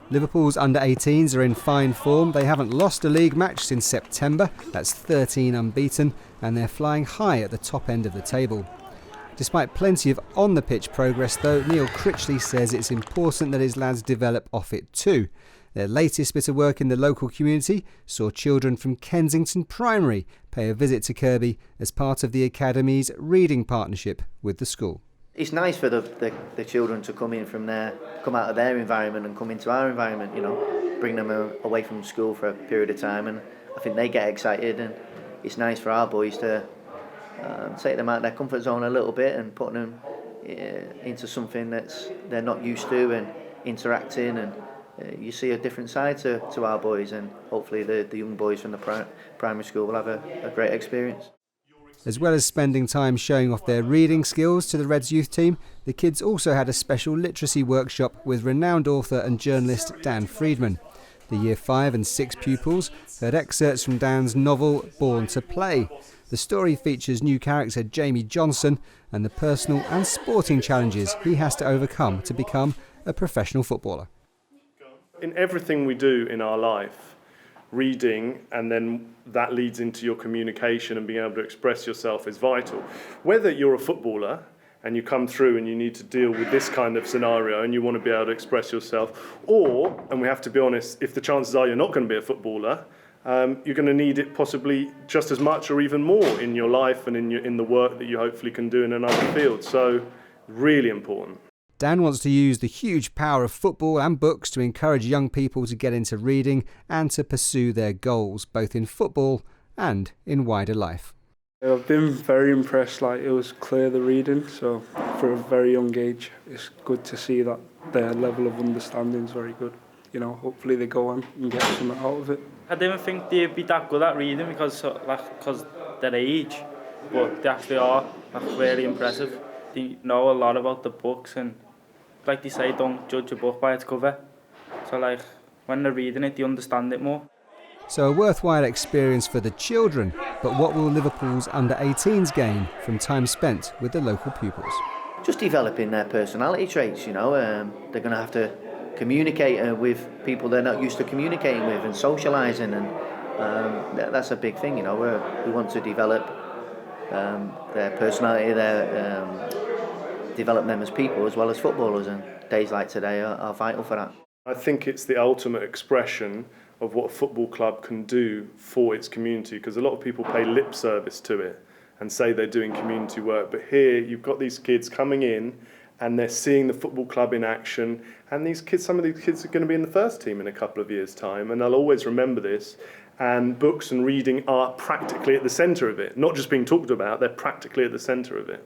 Liverpool's under-18s are in fine form. They haven't lost a league match since September. That's 13 unbeaten, and they're flying high at the top end of the table. Despite plenty of on-the-pitch progress though, Neil Critchley says it's important that his lads develop off it too. Their latest bit of work in the local community saw children from Kensington Primary pay a visit to Kirkby as part of the Academy's reading partnership with the school. It's nice for the children to come out of their environment and come into our environment, you know, bring them away from school for a period of time, and I think they get excited, and it's nice for our boys to take them out of their comfort zone a little bit and put them into something they're not used to and interacting, and you see a different side to our boys, and hopefully the young boys from the primary school will have a great experience. As well as spending time showing off their reading skills to the Reds youth team, the kids also had a special literacy workshop with renowned author and journalist Dan Freedman. The Year 5 and 6 pupils heard excerpts from Dan's novel Born to Play. The story features new character Jamie Johnson and the personal and sporting challenges he has to overcome to become a professional footballer. In everything we do in our life, reading, and then that leads into your communication and being able to express yourself, is vital. Whether you're a footballer and you come through and you need to deal with this kind of scenario and you want to be able to express yourself, or, and we have to be honest, if the chances are you're not going to be a footballer, you're going to need it possibly just as much or even more in your life and in the work that you hopefully can do in another field. So, really important. Dan wants to use the huge power of football and books to encourage young people to get into reading and to pursue their goals, both in football and in wider life. I've been very impressed, it was clear the reading, so for a very young age it's good to see that their level of understanding is very good. You know, hopefully they go on and get something out of it. I didn't think they'd be that good at reading because their age, but they actually are really impressive. They know a lot about the books, and like they say, don't judge a book by its cover. So when they're reading it, they understand it more. So a worthwhile experience for the children, but what will Liverpool's under-18s gain from time spent with the local pupils? Just developing their personality traits, you know. They're going to have to communicate with people they're not used to communicating with and socialising, and that's a big thing, you know. We want to develop their personality, develop them as people as well as footballers, and days like today are vital for that. I think it's the ultimate expression of what a football club can do for its community, because a lot of people pay lip service to it and say they're doing community work, but here you've got these kids coming in and they're seeing the football club in action, and some of these kids are going to be in the first team in a couple of years' time, and they'll always remember this. And books and reading are practically at the centre of it, not just being talked about, they're practically at the centre of it.